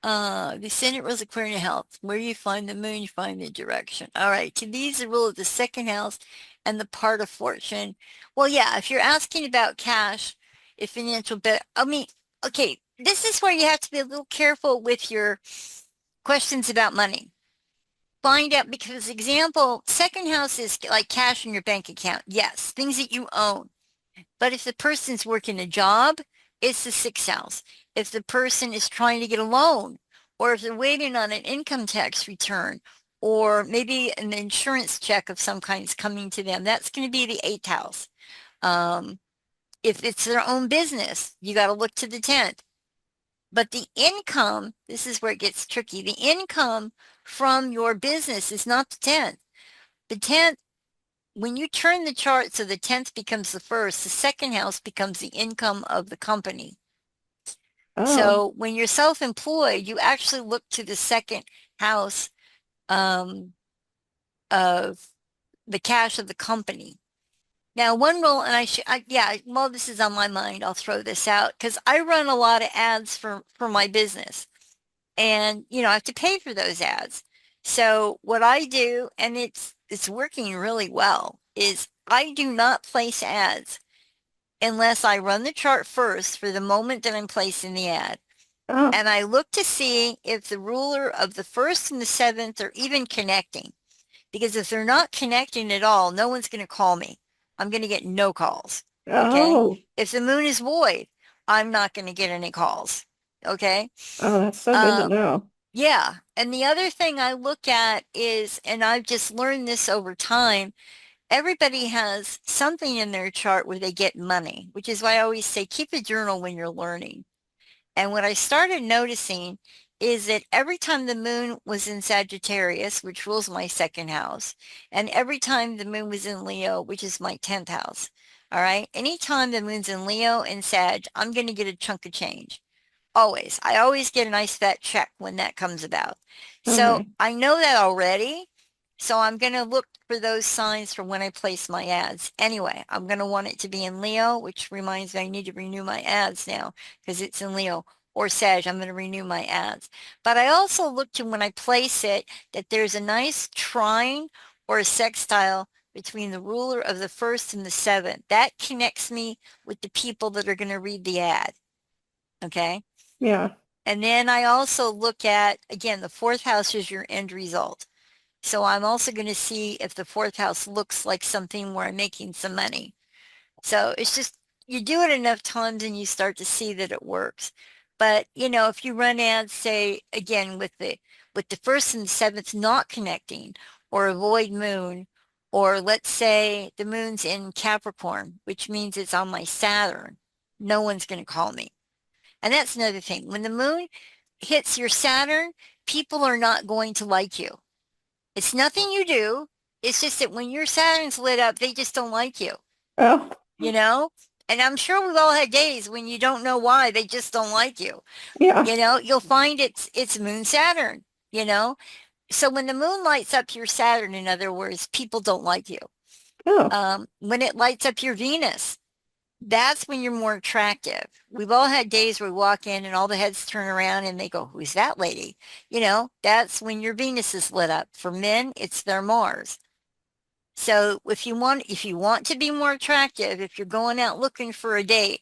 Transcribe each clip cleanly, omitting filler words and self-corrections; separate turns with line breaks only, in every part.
The Senate rules according to health. Where you find the moon, you find the direction. All right. To these, the rule of the second house and the part of fortune. Well, yeah, if you're asking about cash, if financial, but I mean, okay, this is where you have to be a little careful with your questions about money. Find out because, example, second house is like cash in your bank account. Yes, things that you own. But if the person's working a job, it's the sixth house. If the person is trying to get a loan, or if they're waiting on an income tax return, or maybe an insurance check of some kind is coming to them, that's going to be the eighth house. Um, if it's their own business, you got to look to the 10th. But the income, this is where it gets tricky. The income from your business is not the 10th. The 10th, when you turn the chart so the 10th becomes the first, the second house becomes the income of the company.
Oh,
So when you're self-employed, you actually look to the second house um, of the cash of the company. Now, one rule, and yeah, while this is on my mind, I'll throw this out because I run a lot of ads for my business, and I have to pay for those ads. So what I do, and it's working really well, is I do not place ads unless I run the chart first for the moment that I'm placing the ad.
oh,
And I look to see if the ruler of the first and the seventh are even connecting. Because if they're not connecting at all, no one's going to call me. I'm going to get no calls. Okay.
oh,
If the moon is void, I'm not going to get any calls. Okay.
oh, that's so good to
Um,
know.
yeah. And the other thing I look at is, and I've just learned this over time, everybody has something in their chart where they get money, which is why I always say keep a journal when you're learning. And what I started noticing is that every time the moon was in Sagittarius, which rules my second house, and every time the moon was in Leo, which is my 10th house, all right, anytime the moon's in Leo and Sag, I'm going to get a chunk of change. Always. I always get a nice fat check when that comes about. So
Okay.
I know that already. So I'm going to look for those signs for when I place my ads. Anyway, I'm going to want it to be in Leo, which reminds me I need to renew my ads now because it's in Leo, or Sag. I'm going to renew my ads. But I also look to when I place it that there's a nice trine or a sextile between the ruler of the first and the seventh. That connects me with the people that are going to read the ad. Okay.
Yeah.
And then I also look at, again, the fourth house is your end result. So I'm also going to see if the fourth house looks like something where I'm making some money. So it's just, you do it enough times and you start to see that it works. But, if you run ads, say, again, with the first and the seventh not connecting, or a void moon, or let's say the moon's in Capricorn, which means it's on my Saturn, no one's going to call me. And that's another thing. When the moon hits your Saturn, people are not going to like you. It's nothing you do. It's just that when your Saturn's lit up, they just don't like you,
Oh,
you know? And I'm sure we've all had days when you don't know why they just don't like you.
yeah.
You'll find it's moon Saturn, you know? So when the moon lights up your Saturn, in other words, people don't like you.
Oh,
When it lights up your Venus, that's when you're more attractive. We've all had days where we walk in and all the heads turn around and they go, who's that lady? That's when your Venus is lit up. For men, it's their Mars. So if you want to be more attractive, if you're going out looking for a date,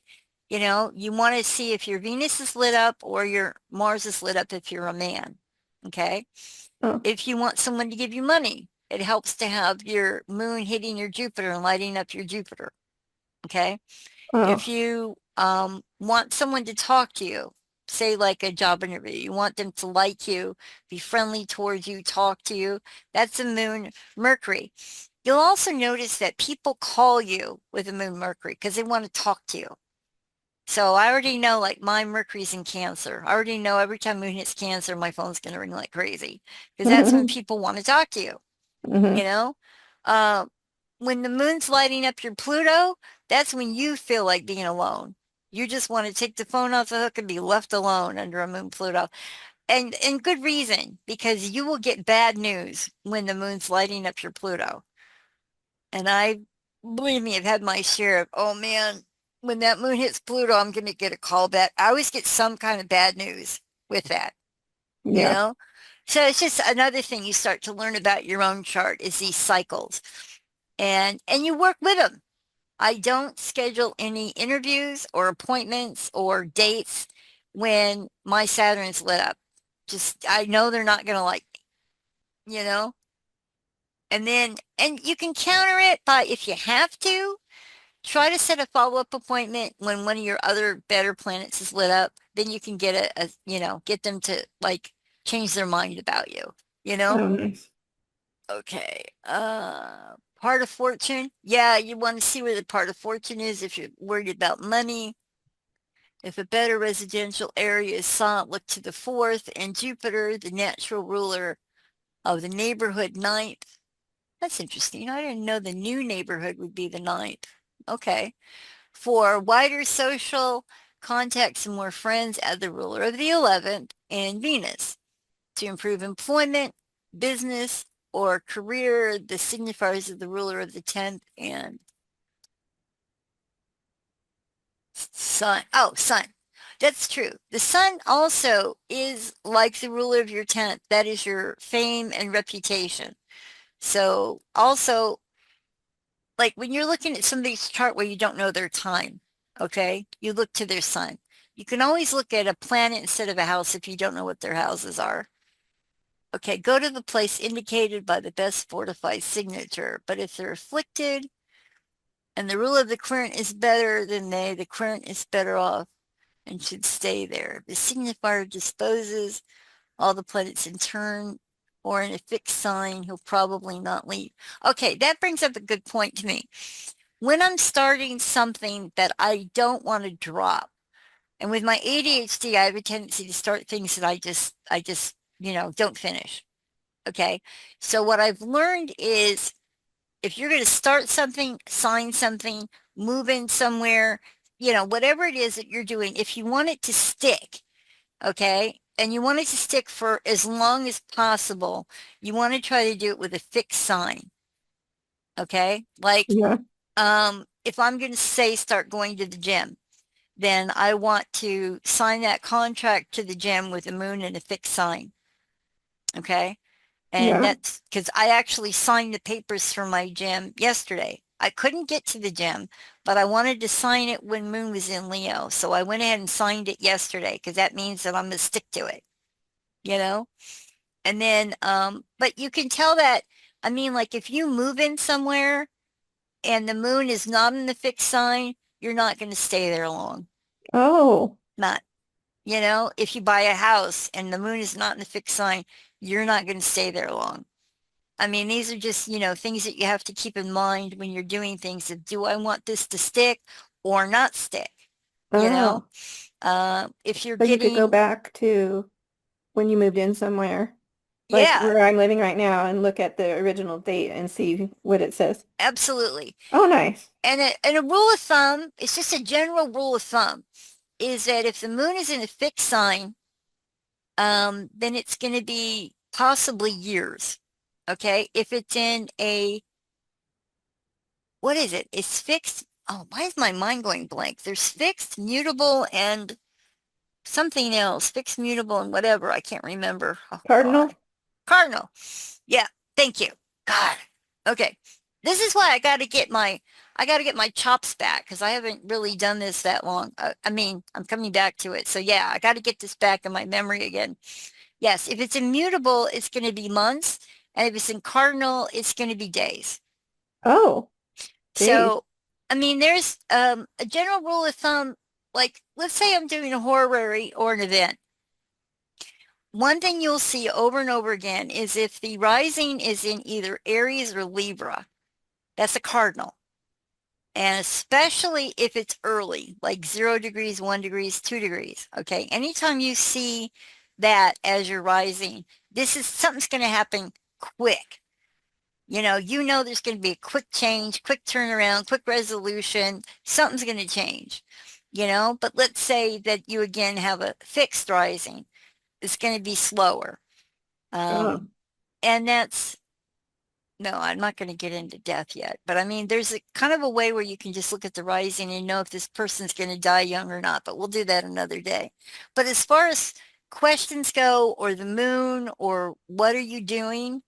you want to see if your Venus is lit up or your Mars is lit up if you're a man. Okay.
oh,
If you want someone to give you money, it helps to have your moon hitting your Jupiter and lighting up your Jupiter. Okay. If
oh,
you want someone to talk to you, say like a job interview, you want them to like you, be friendly towards you, talk to you, that's the moon Mercury. You'll also notice that people call you with the moon Mercury because they want to talk to you. So I already know, like, my Mercury's in Cancer. I already know every time moon hits Cancer, my phone's going to ring like crazy because that's when
hmm,
people want to talk to you, you
hmm,
know? Uh, when the moon's lighting up your Pluto, that's when you feel like being alone. You just want to take the phone off the hook and be left alone under a moon Pluto. And good reason, because you will get bad news when the moon's lighting up your Pluto. And I, believe me, I've had my share of, oh man, when that moon hits Pluto, I'm going to get a call back. I always get some kind of bad news with that. you
Yeah.
know? So it's just another thing you start to learn about your own chart is these cycles. And you work with them. I don't schedule any interviews or appointments or dates when my Saturn's lit up. Just I know they're not going to like me, you know? And you can counter it by if you have to, try to set a follow-up appointment when one of your other better planets is lit up. Then you can get get them to like change their mind about you, you know?
Oh, nice.
Okay. Part of fortune. Yeah, you want to see where the part of fortune is if you're worried about money. If a better residential area is sought, look to the fourth and Jupiter, the natural ruler of the neighborhood ninth. That's interesting. I didn't know the new neighborhood would be the ninth. Okay. For wider social contacts and more friends, add the ruler of the 11th and Venus. To improve employment, business, or career, the signifiers of the ruler of the 10th and sun. Oh, sun. That's true. The sun also is like the ruler of your 10th. That is your fame and reputation. So also, like when you're looking at somebody's chart where you don't know their time, okay, you look to their sun. You can always look at a planet instead of a house if you don't know what their houses are. Okay, go to the place indicated by the best fortified signature. But if they're afflicted and the ruler of the querent is better than they, the querent is better off and should stay there. The signifier disposes all the planets in turn or in a fixed sign, he'll probably not leave. Okay, that brings up a good point to me. When I'm starting something that I don't want to drop, and with my ADHD, I have a tendency to start things that I just, don't finish. Okay. So what I've learned is if you're going to start something, sign something, move in somewhere, whatever it is that you're doing, if you want it to stick, okay, and you want it to stick for as long as possible, you want to try to do it with a fixed sign. Okay. Like,
Yeah.
if I'm going to say start going to the gym, then I want to sign that contract to the gym with a moon and a fixed sign. Okay. And
Yeah.
that's because I actually signed the papers for my gym yesterday. I couldn't get to the gym, but I wanted to sign it when Moon was in Leo. So I went ahead and signed it yesterday because that means that I'm going to stick to it, you know? And then, but you can tell that, I mean, like if you move in somewhere and the moon is not in the fixed sign, you're not going to stay there long.
Oh,
Not, if you buy a house and the moon is not in the fixed sign, you're not going to stay there long. I mean, these are just, things that you have to keep in mind when you're doing things of, do I want this to stick or not stick? You know,
oh.
if you're
So you could go
getting,
back to when you moved in somewhere, like
yeah,
where I'm living right now, and look at the original date and see what it says.
absolutely.
Oh, nice.
And a rule of thumb, it's just a general rule of thumb, is that if the moon is in a fixed sign, then it's going to be possibly years. Okay. If it's in what is it? It's fixed. Oh, why is my mind going blank? There's fixed, mutable, and something else. Fixed, mutable, and whatever. I can't remember. Oh,
Cardinal?
God. Cardinal. Yeah. Thank you. God. Okay. This is why I got to get my chops back because I haven't really done this that long. I mean, I'm coming back to it. So yeah, I got to get this back in my memory again. Yes. If it's immutable, it's going to be months. And if it's in cardinal, it's going to be days.
Oh, geez.
So, I mean, there's a general rule of thumb, like let's say I'm doing a horary or an event. One thing you'll see over and over again is if the rising is in either Aries or Libra, that's a cardinal. And especially if it's early, like 0 degrees, 1 degrees, 2 degrees. Okay. Anytime you see that as you're rising, this is something's going to happen quick. There's going to be a quick change, quick turnaround, quick resolution. Something's going to change, but let's say that you again have a fixed rising. It's going to be slower.
Oh,
And no, I'm not going to get into death yet, but I mean, there's a kind of a way where you can just look at the rising and know if this person's going to die young or not, but we'll do that another day. But as far as questions go, or the moon, or what are you doing,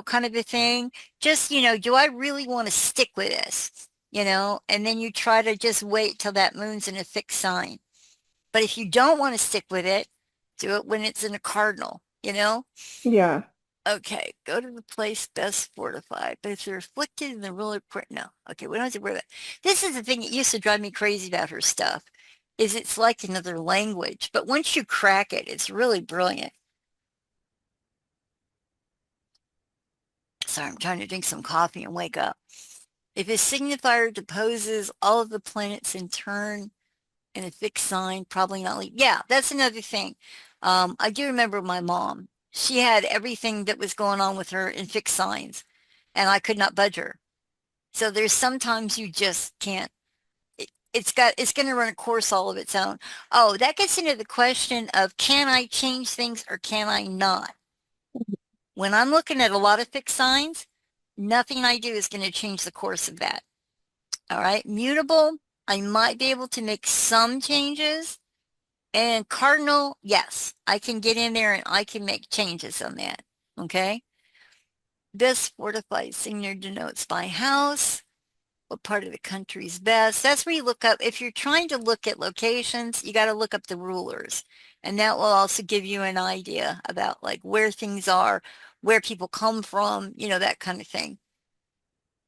kind of a thing. Just, do I really want to stick with this? And then you try to just wait till that moon's in a fixed sign. But if you don't want to stick with it, do it when it's in a cardinal.
Yeah.
Okay, go to the place best fortified. But if they're afflicted in the ruler, no. Okay, we don't have to worry about. This is the thing that used to drive me crazy about her stuff, is it's like another language. But once you crack it, it's really brilliant. Sorry, I'm trying to drink some coffee and wake up. If a signifier deposes all of the planets in turn in a fixed sign, probably not. Yeah, that's another thing. I do remember my mom. She had everything that was going on with her in fixed signs, and I could not budge her. So there's sometimes you just can't. It's going to run a course all of its own. Oh, that gets into the question of, can I change things or can I not? When I'm looking at a lot of fixed signs, nothing I do is going to change the course of that. All right. Mutable, I might be able to make some changes. And cardinal, yes, I can get in there and I can make changes on that. Okay. This fortified signature denotes by house. What part of the country is best? That's where you look up. If you're trying to look at locations, you got to look up the rulers. And that will also give you an idea about like where things are, where people come from, that kind of thing.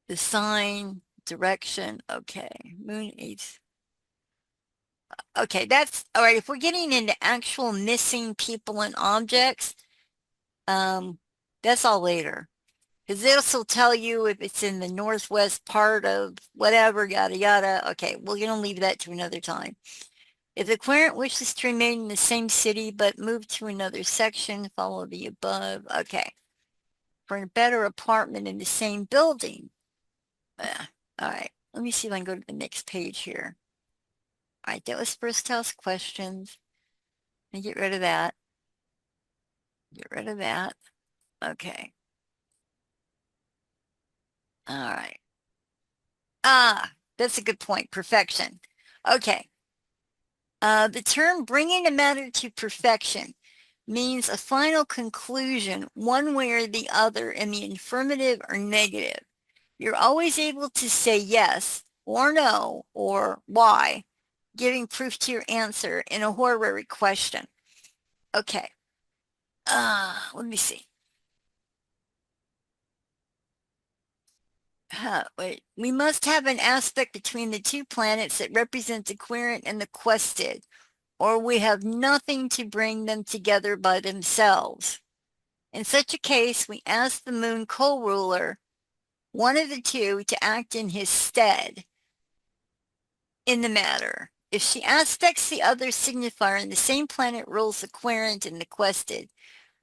The sign, direction. Okay. Moon 8. Okay, that's all right. If we're getting into actual missing people and objects, um, that's all later. Because this will tell you if it's in the northwest part of whatever, yada, yada. Okay, we're going to leave that to another time. If the querent wishes to remain in the same city but move to another section, follow the above. Okay. For a better apartment in the same building. All right. Let me see if I can go to the next page here. All right, that was first house questions. And get rid of that. Get rid of that. Okay. All right. That's a good point. Perfection. Okay. The term bringing a matter to perfection means a final conclusion one way or the other in the affirmative or negative. You're always able to say yes or no or why, giving proof to your answer in a horary question. Okay. Let me see. Wait. We must have an aspect between the two planets that represent the querent and the quested, or we have nothing to bring them together by themselves. In such a case, we ask the moon co-ruler, one of the two, to act in his stead in the matter. If she aspects the other signifier and the same planet rules the querent and the quested,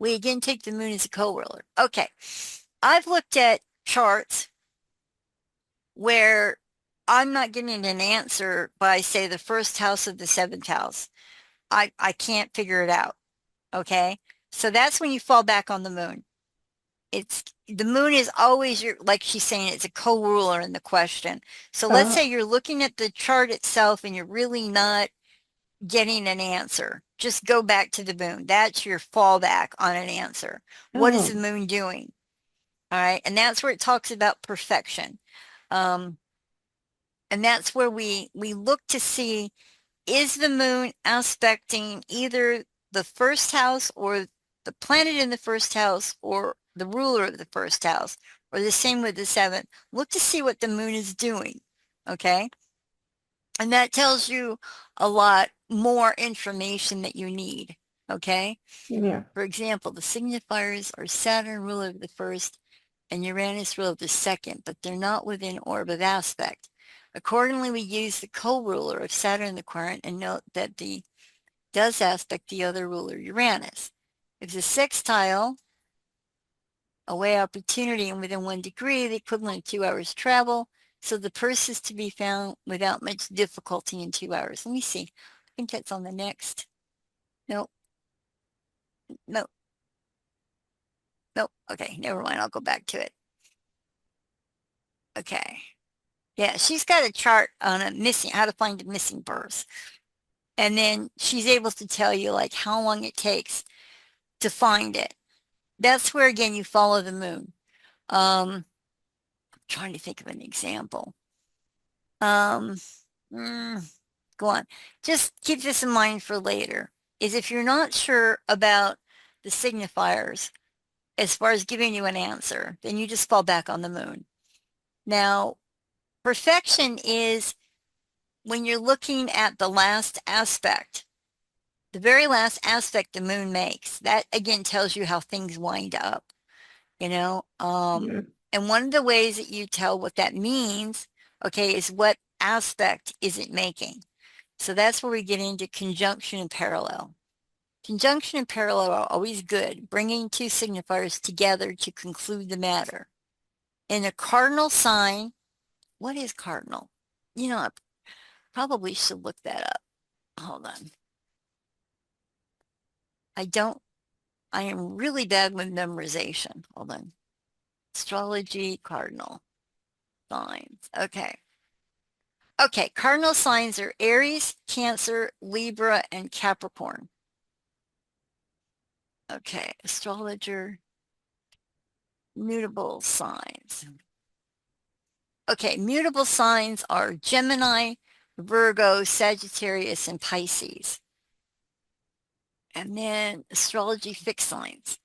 we again take the moon as a co-ruler. Okay, I've looked at charts where I'm not getting an answer by, say, the first house of the seventh house. I can't figure it out. Okay. So that's when you fall back on the moon. The moon is always like she's saying, it's a co-ruler in the question. So let's say you're looking at the chart itself and you're really not getting an answer. Just go back to the moon. That's your fallback on an answer. What is the moon doing? All right. And that's where it talks about perfection. And that's where we look to see, is the moon aspecting either the first house or the planet in the first house or the ruler of the first house, or the same with the seventh? Look to see what the moon is doing. Okay. And that tells you a lot more information that you need. Okay.
Yeah.
For example, the signifiers are Saturn, ruler of the first, and Uranus, ruler of the second, but they're not within orb of aspect. Accordingly, we use the co-ruler of Saturn, the querent, and note that the does aspect the other ruler, Uranus. If the sextile, away opportunity and within 1 degree, the equivalent of 2 hours travel, so the purse is to be found without much difficulty in 2 hours. Let me see. I think that's on the next. Nope. Nope. Nope. Okay, never mind. I'll go back to it. Okay. Yeah, she's got a chart on how to find a missing purse. And then she's able to tell you like how long it takes to find it. That's where again you follow the moon. I'm trying to think of an example. Um, go on. Just keep this in mind for later. Is if you're not sure about the signifiers as far as giving you an answer, then you just fall back on the moon. Now, perfection is when you're looking at the last aspect, the very last aspect the moon makes. That again tells you how things wind up, you know?
Yeah.
And one of the ways that you tell what that means, okay, is what aspect is it making? So that's where we get into conjunction and parallel. Conjunction and parallel are always good, bringing two signifiers together to conclude the matter. In a cardinal sign, what is cardinal? You know, I probably should look that up. Hold on. I am really bad with memorization. Hold on. Astrology, cardinal signs. Okay. Okay, cardinal signs are Aries, Cancer, Libra, and Capricorn. Okay, astrologer, mutable signs. Okay, mutable signs are Gemini, Virgo, Sagittarius, and Pisces. And then astrology fixed signs.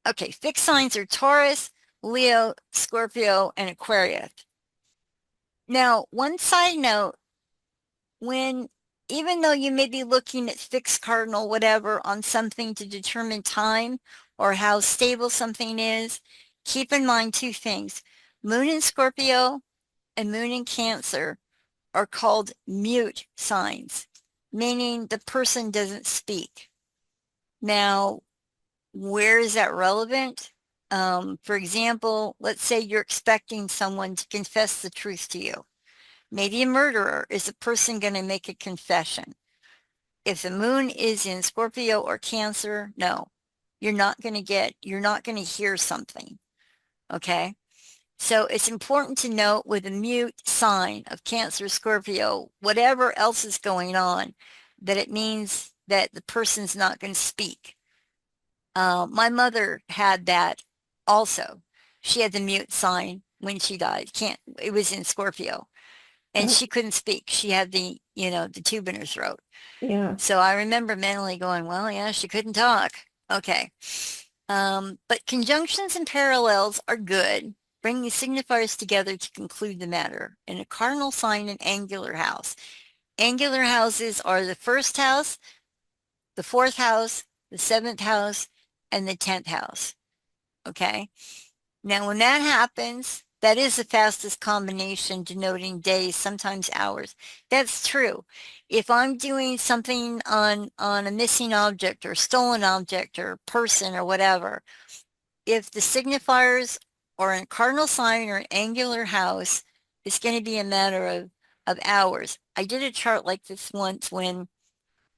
Okay, fixed signs are Taurus, Leo, Scorpio, and Aquarius. Now, one side note, when even though you may be looking at fixed cardinal, whatever, on something to determine time or how stable something is, keep in mind two things. Moon in Scorpio and moon in Cancer are called mute signs, meaning the person doesn't speak. Now, where is that relevant? For example, let's say you're expecting someone to confess the truth to you. Maybe a murderer. Is a person going to make a confession? If the moon is in Scorpio or Cancer, no, you're not going to hear something. Okay. So it's important to note with a mute sign of Cancer, Scorpio, whatever else is going on, that it means that the person's not going to speak. My mother had that also. She had the mute sign when she died. It was in Scorpio. And
Oh,
she couldn't speak. She had the tube in her throat.
yeah.
So I remember mentally going, well, yeah, she couldn't talk. Okay. But conjunctions and parallels are good, bringing signifiers together to conclude the matter. In a cardinal sign, an angular house. Angular houses are the first house, the fourth house, the seventh house, and the 10th house. Okay. Now, when that happens, that is the fastest combination denoting days, sometimes hours. That's true. If I'm doing something on a missing object or stolen object or person or whatever, if the signifiers are in a cardinal sign or an angular house, it's going to be a matter of hours. I did a chart like this once when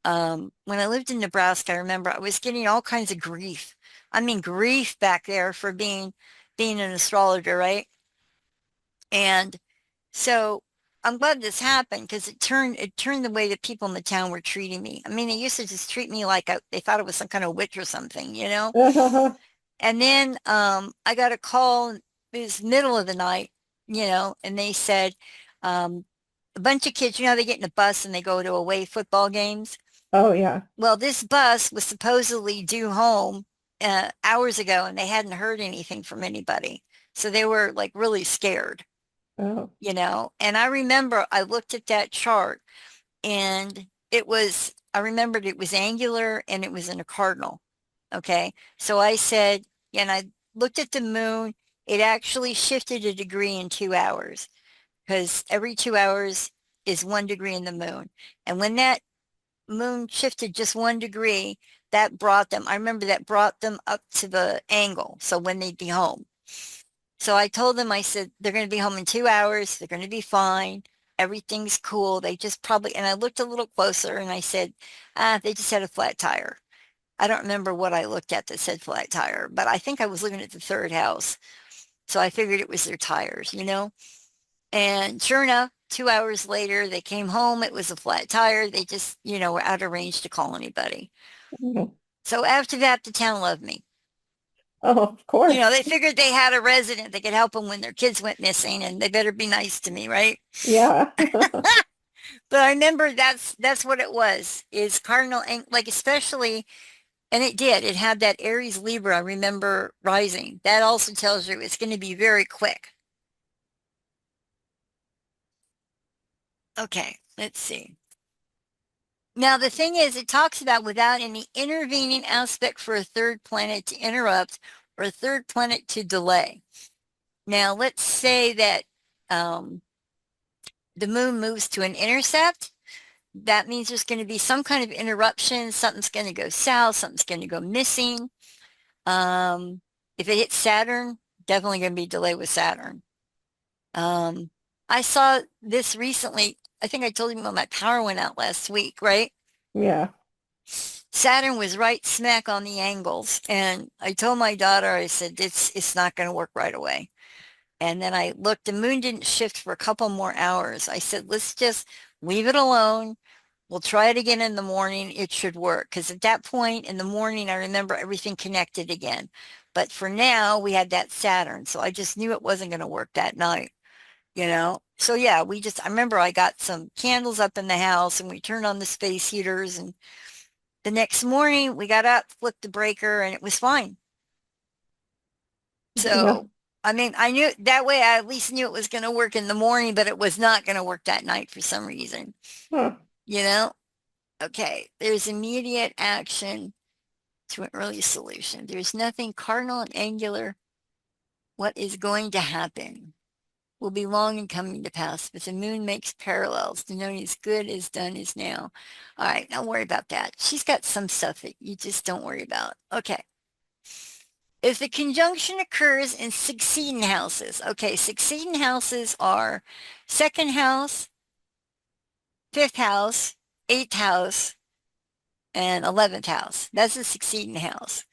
I lived in Nebraska. I remember I was getting all kinds of grief. I mean, grief back there for being an astrologer, right? And so I'm glad this happened because it turned the way that people in the town were treating me. I mean, they used to just treat me like they thought it was some kind of witch or something, you know? And then I got a call. It was middle of the night, and they said a bunch of kids, they get in a bus and they go to away football games.
Oh, yeah.
Well, this bus was supposedly due home hours ago, and they hadn't heard anything from anybody. So they were like really scared,
Oh,
and I remember I looked at that chart and I remembered it was angular and it was in a cardinal. Okay. So I said, and I looked at the moon, it actually shifted a degree in 2 hours because every 2 hours is 1 degree in the moon. And when that moon shifted just 1 degree, I remember that brought them up to the angle. So when they'd be home. So I told them, I said, they're going to be home in 2 hours. They're going to be fine. Everything's cool. They just probably, and I looked a little closer and I said, they just had a flat tire. I don't remember what I looked at that said flat tire, but I think I was looking at the third house. So I figured it was their tires, you know? And sure enough, 2 hours later, they came home. It was a flat tire. They just, were out of range to call anybody.
Mhm.
So after that, the town loved me.
Oh, of course.
They figured they had a resident that could help them when their kids went missing, and they better be nice to me, right?
Yeah.
But I remember that's what it was, is cardinal, like especially, and it did. It had that Aries Libra, I remember rising. That also tells you it's going to be very quick. Okay, let's see. Now, the thing is, it talks about without any intervening aspect for a third planet to interrupt or a third planet to delay. Now, let's say that the moon moves to an intercept. That means there's going to be some kind of interruption. Something's going to go south. Something's going to go missing. If it hits Saturn, definitely going to be delayed with Saturn. I saw this recently. I think I told you when my power went out last week, right?
Yeah.
Saturn was right smack on the angles. And I told my daughter, I said, it's not going to work right away. And then I looked, the moon didn't shift for a couple more hours. I said, let's just leave it alone. We'll try it again in the morning. It should work. Because at that point in the morning, I remember everything connected again. But for now, we had that Saturn. So I just knew it wasn't going to work that night. So yeah, I remember I got some candles up in the house and we turned on the space heaters, and the next morning we got up, flipped the breaker, and it was fine.
Yeah.
So, I mean, I knew that way I at least knew it was going to work in the morning, but it was not going to work that night for some reason,
Huh.
you know? Okay, there's immediate action to an early solution. There's nothing cardinal and angular. What is going to happen will be long in coming to pass, but the moon makes parallels, denoting as good is done is now. All right, don't worry about that. She's got some stuff that you just don't worry about. Okay. If the conjunction occurs in succeeding houses, okay, succeeding houses are second house, fifth house, eighth house, and 11th house. That's a succeeding house.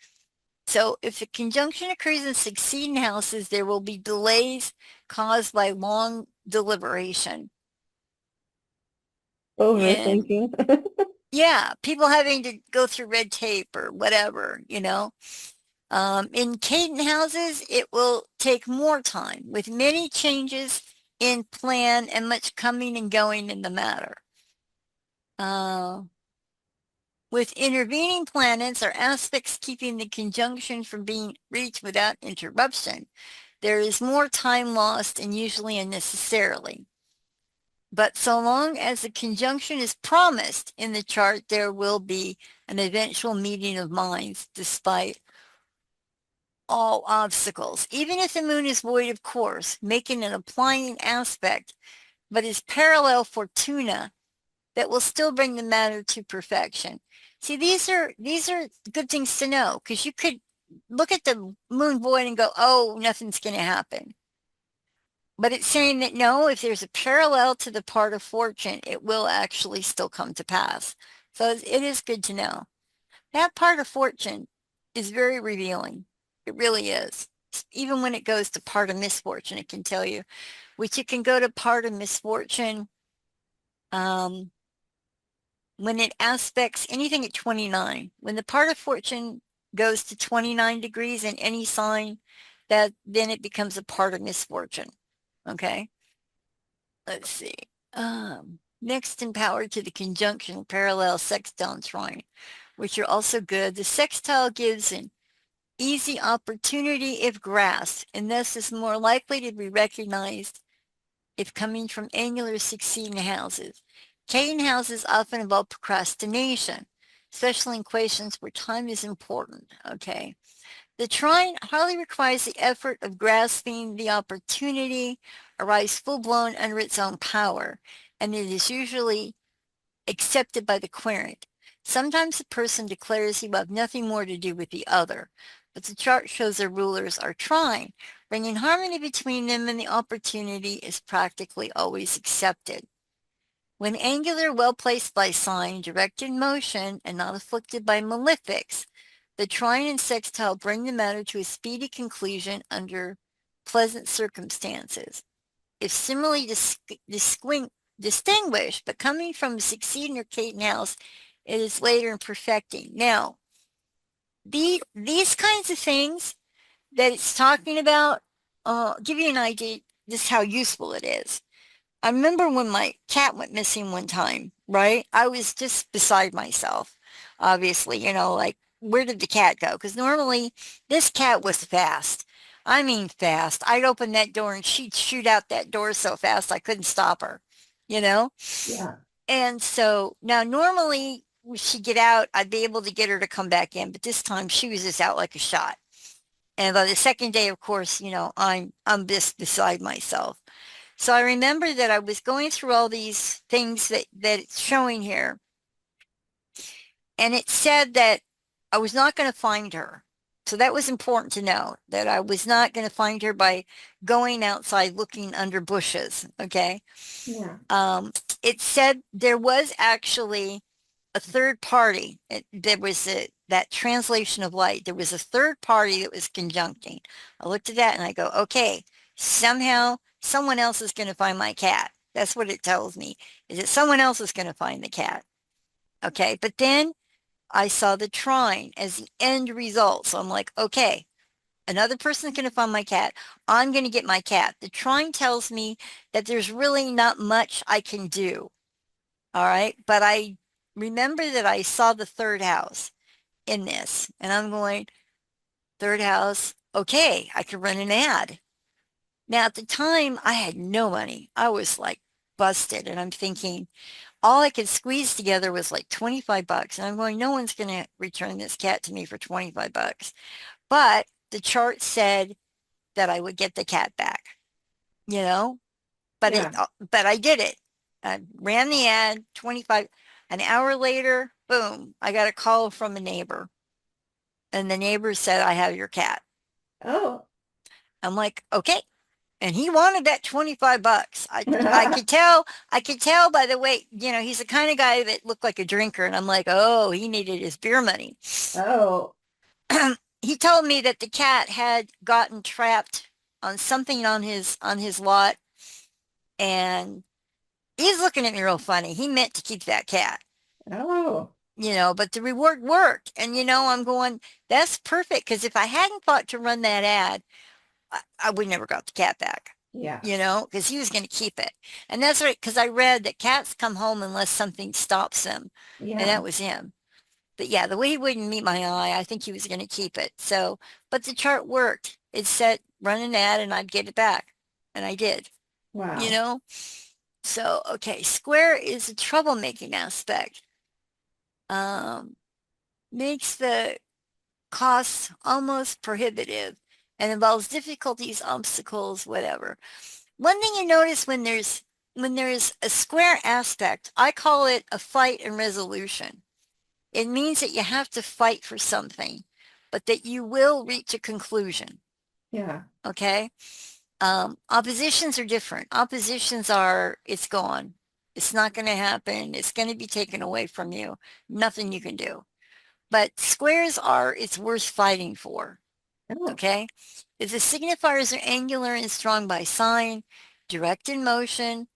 So if the conjunction occurs in succeeding houses, there will be delays caused by long deliberation. And
Overthinking.
yeah, people having to go through red tape or whatever. In Caden houses, it will take more time with many changes in plan and much coming and going in the matter. With intervening planets or aspects keeping the conjunction from being reached without interruption, there is more time lost and usually unnecessarily. But so long as the conjunction is promised in the chart, there will be an eventual meeting of minds despite all obstacles. Even if the moon is void of course, making an applying aspect, but is parallel Fortuna, that will still bring the matter to perfection. See, these are good things to know, because you could look at the moon void and go, oh, nothing's going to happen. But it's saying that no, if there's a parallel to the part of fortune, it will actually still come to pass. So it is good to know. That part of fortune is very revealing. It really is. Even when it goes to part of misfortune, it can tell you, which it can go to part of misfortune when it aspects anything at 29. When the part of fortune goes to 29 degrees in any sign, then it becomes a part of misfortune. Okay? Let's see. Next in power to the conjunction, parallel, sextile, and trine, which are also good. The sextile gives an easy opportunity if grasped, and thus is more likely to be recognized if coming from angular succeeding houses. Caden houses often involve procrastination, especially in equations where time is important. Okay. The trine hardly requires the effort of grasping the opportunity, arrives full-blown under its own power, and it is usually accepted by the querent. Sometimes the person declares he will have nothing more to do with the other, but the chart shows their rulers are trine, bringing harmony between them, and the opportunity is practically always accepted. When angular, well placed by sign, directed motion, and not afflicted by malefics, the trine and sextile bring the matter to a speedy conclusion under pleasant circumstances. If similarly distinguished, but coming from a succeeding or Caton house, it is later in perfecting. Now, these kinds of things that it's talking about, give you an idea just how useful it is. I remember when my cat went missing one time, right? I was just beside myself, obviously, like, where did the cat go? Because normally this cat was fast. I mean, fast. I'd open that door and she'd shoot out that door so fast I couldn't stop her, you know?
Yeah.
And so now normally when she'd get out, I'd be able to get her to come back in, but this time she was just out like a shot. And by the second day, of course, I'm just beside myself. So I remember that I was going through all these things that it's showing here, and it said that I was not going to find her. So that was important to know, that I was not going to find her by going outside looking under bushes. Okay.
Yeah.
It said there was actually a third party. There was that translation of light. There was a third party that was conjuncting. I looked at that and I go, okay, somehow someone else is going to find my cat. That's what it tells me, is that someone else is going to find the cat. Okay. But then I saw the trine as the end result. So I'm like, okay, another person's going to find my cat. I'm going to get my cat. The trine tells me that there's really not much I can do. All right. But I remember that I saw the third house in this, and I'm going, third house, okay, I could run an ad. Now, at the time, I had no money. I was like busted, and I'm thinking all I could squeeze together was like 25 bucks. And I'm going, no one's going to return this cat to me for 25 bucks. But the chart said that I would get the cat back, you know,
Yeah.
but I did it. I ran the ad, 25. An hour later, boom, I got a call from a neighbor. And the neighbor said, I have your cat.
Oh.
I'm like, okay. And he wanted that 25 bucks. I could tell by the way, he's the kind of guy that looked like a drinker. And I'm like, oh, he needed his beer money.
Oh.
He told me that the cat had gotten trapped on something on his lot, and he's looking at me real funny. He meant to keep that cat,
Oh.
but the reward worked. And I'm going, that's perfect, because if I hadn't thought to run that ad, I would never got the cat back,
Yeah.
because he was going to keep it. And that's right, because I read that cats come home unless something stops them, and
Yeah.
that was him. But yeah, the way he wouldn't meet my eye, I think he was going to keep it. So, but the chart worked. It said run an ad and I'd get it back. And I did, you
Wow.
know? So, okay, square is a troublemaking aspect. Um, Makes the costs almost prohibitive and involves difficulties, obstacles, whatever. One thing you notice when there's a square aspect, I call it a fight and resolution. It means that you have to fight for something, but that you will reach a conclusion.
Yeah.
Okay. Oppositions are different. Oppositions are, it's gone. It's not going to happen. It's going to be taken away from you. Nothing you can do. But squares are, it's worth fighting for.
Oh.
Okay. If the signifiers are angular and strong by sign, direct in motion,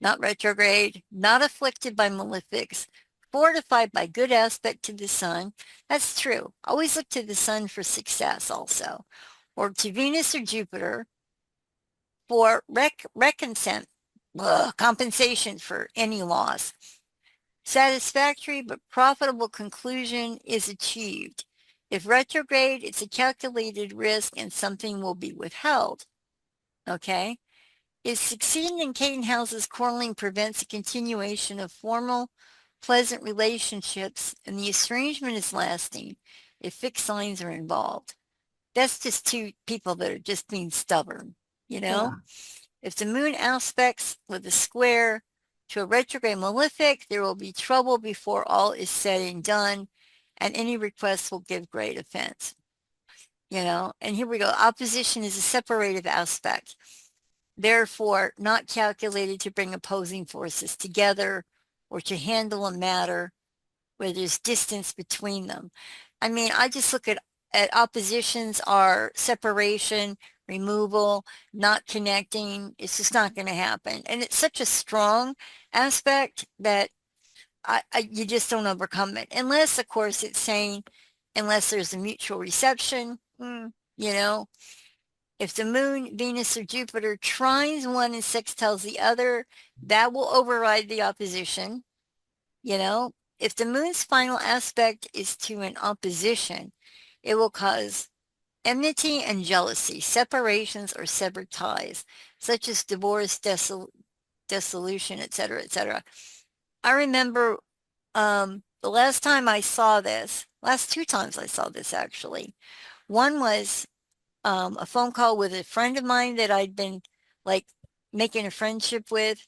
not retrograde, not afflicted by malefics, fortified by good aspect to the sun. That's true. Always look to the sun for success also, or to Venus or Jupiter for compensation for any loss. Satisfactory but profitable conclusion is achieved. If retrograde, it's a calculated risk and something will be withheld. Okay? If succeeding in Caden houses quarreling prevents a continuation of formal, pleasant relationships and the estrangement is lasting, if fixed signs are involved. That's just two people that are just being stubborn, you know?
Yeah.
If the moon aspects with a square to a retrograde malefic, there will be trouble before all is said and done, and any request will give great offense. And here we go. Opposition is a separative aspect, therefore not calculated to bring opposing forces together or to handle a matter where there's distance between them. I mean, I just look at oppositions are separation, removal, not connecting. It's just not going to happen. And it's such a strong aspect that you just don't overcome it. Unless, of course, it's saying, unless there's a mutual reception, you know, if the moon, Venus, or Jupiter trines one and sextiles the other, that will override the opposition. You know, if the moon's final aspect is to an opposition, it will cause enmity and jealousy, separations or severed ties, such as divorce, dissolution, etc., etc. I remember the last time I saw this, last two times I saw this actually. One was a phone call with a friend of mine that I'd been like making a friendship with,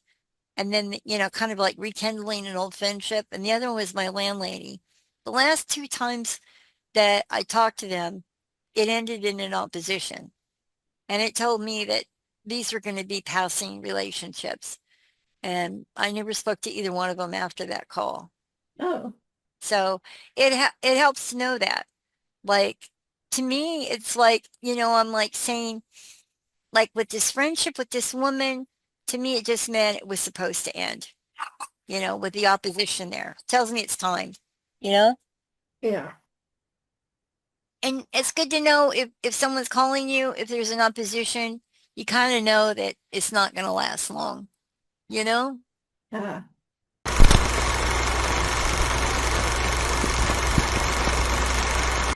and then, you know, kind of like rekindling an old friendship. And the other one was my landlady. The last two times that I talked to them, it ended in an opposition. And it told me that these were going to be passing relationships. And I never spoke to either one of them after that call.
Oh,
So it helps to know that. Like, to me, it's like, you know, I'm like saying, like with this friendship with this woman, to me, it just meant it was supposed to end, you know, with the opposition there. It tells me it's time, you know?
yeah.
And it's good to know if someone's calling you, if there's an opposition, you kind of know that it's not going to last long, you know?